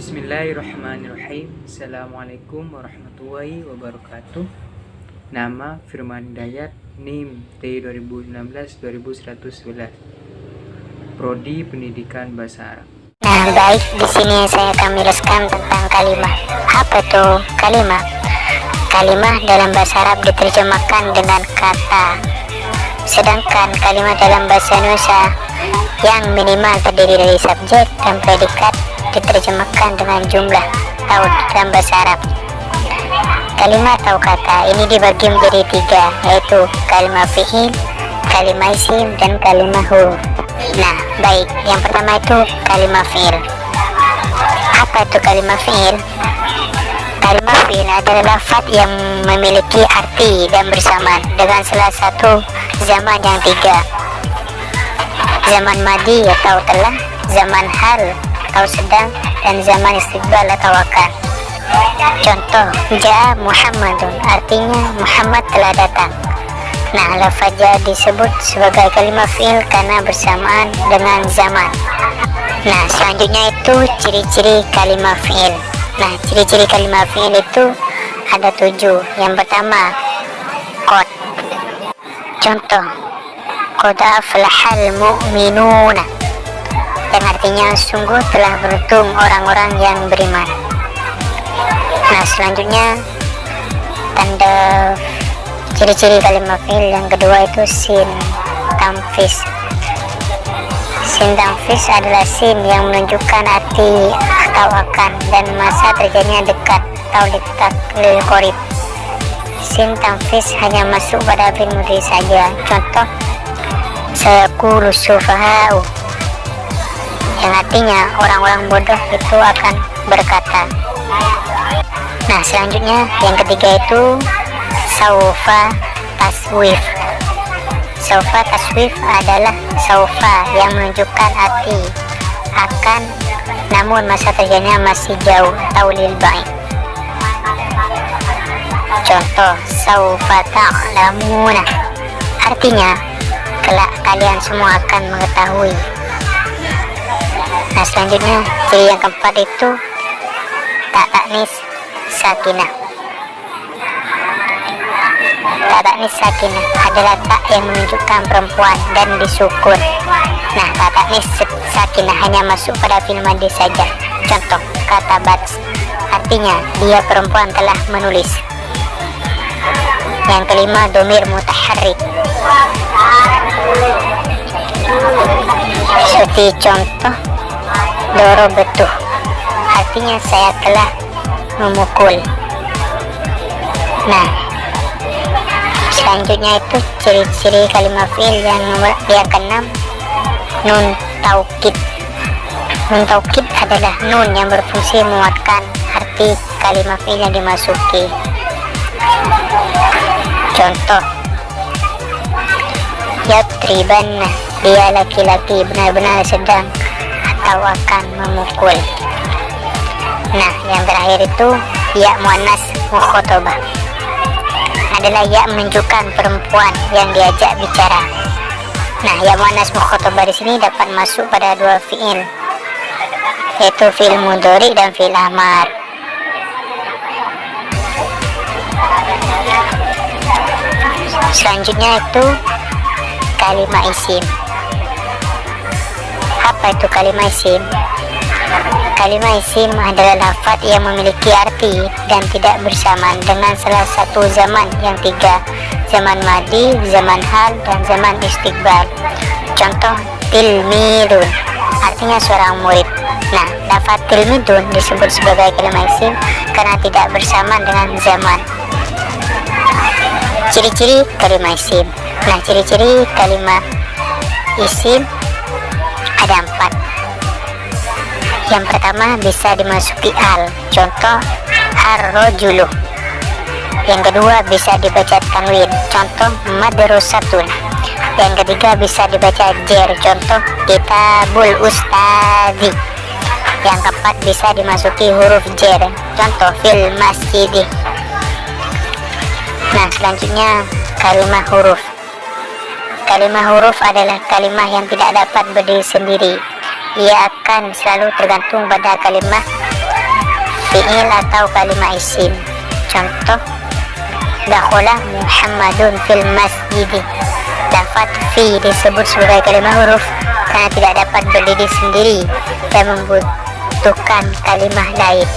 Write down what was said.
Bismillahirrahmanirrahim. Assalamualaikum warahmatullahi wabarakatuh. Nama Firman Hidayat, NIM T 2016-2111. Prodi Pendidikan Bahasa Arab. Nah, baik, di sini saya akan menjelaskan tentang kalimat. Apa itu kalimat? Kalimat dalam bahasa Arab diterjemahkan dengan kata. Sedangkan kalimat dalam bahasa Indonesia yang minimal terdiri dari subjek dan predikat diterjemahkan dengan jumlah atau dalam bahasa Arab. Kalimat atau kata ini dibagi menjadi tiga, yaitu kalimat fi'il, kalimat isim, dan kalimat huruf. Nah, baik, yang pertama itu kalimat fi'il. Apa itu kalimat fi'il? Kalimat fi'il adalah lafaz yang memiliki arti dan bersamaan dengan salah satu zaman yang tiga: zaman madi atau telah, zaman hal atau sedang, dan zaman istiqbal atau akan. Contoh, ja'a Muhammadun, artinya Muhammad telah datang. Nah, lafaz ja'a disebut sebagai kalimat fi'il karena bersamaan dengan zaman. Nah, selanjutnya itu ciri-ciri kalimat fi'il. Nah, ciri-ciri kalimat fi'il itu ada 7. Yang pertama, qad. Contoh, qad aflahal mu'minuna, yang artinya sungguh telah beruntung orang-orang yang beriman. Nah, selanjutnya tanda ciri-ciri kalimat fi'il yang kedua itu sin tamfiz. Sin tamfiz adalah sin yang menunjukkan arti atau akan dan masa terjadinya dekat atau dekat lil qorib. Sin tamfiz hanya masuk pada fi'il mudhari saja. Contoh, sayaqulu sufaha'u, yang artinya orang-orang bodoh itu akan berkata. Nah, selanjutnya yang ketiga itu saufa taswif. Saufa taswif adalah saufa yang menunjukkan arti akan namun masa terjadinya masih jauh atau lil ba'id. Contoh, saufa ta'lamuna, artinya kelak kalian semua akan mengetahui. Nah, selanjutnya ciri yang keempat itu tak taknis sakinah. Tak taknis sakinah adalah tak yang menunjukkan perempuan dan disukun. Nah, tak taknis sakinah hanya masuk pada fi'il madhi saja. Contoh, katabat, artinya dia perempuan telah menulis. Yang kelima, domir mutaharrik. Seperti contoh, doro betuh, artinya saya telah memukul. Nah, selanjutnya itu ciri-ciri kalimat fi'il yang keenam, nun taukid. Nun taukid adalah nun yang berfungsi menguatkan arti kalimat fi'il yang dimasuki. Contoh, yatribanna, dia laki-laki benar-benar sedang atau akan memukul. Nah, yang terakhir itu ya muannas mukhotabah, adalah ya menunjukkan perempuan yang diajak bicara. Nah, ya muannas mukhotabah di sini dapat masuk pada dua fi'il, yaitu fi'il mudhari dan fi'il amar. Selanjutnya itu kalimat isim. Apa itu kalimat isim? Kalimat isim adalah lafaz yang memiliki arti dan tidak bersamaan dengan salah satu zaman yang tiga: zaman madi, zaman hal, dan zaman istiqbal. Contoh, tilmidun, artinya seorang murid. Nah, lafaz tilmidun disebut sebagai kalimat isim karena tidak bersamaan dengan zaman. Ciri-ciri kalimat isim. Nah, ciri-ciri kalimat isim ada 4. Yang pertama, bisa dimasuki al. Contoh, ar-rajulu. Yang kedua, bisa dibaca tanwin. Contoh, madrasatun. Yang ketiga, bisa dibaca jer. Contoh, kitabul ustadzi. Yang keempat, bisa dimasuki huruf jer. Contoh, fil masjidi. Nah, selanjutnya kalimat huruf. Kalimat huruf adalah kalimat yang tidak dapat berdiri sendiri. Ia akan selalu tergantung pada kalimat fi'il atau kalimat isim. Contoh, dakhala Muhammadun fil masjid. Lafaz fi disebut sebagai kalimat huruf karena tidak dapat berdiri sendiri dan membutuhkan kalimat lain.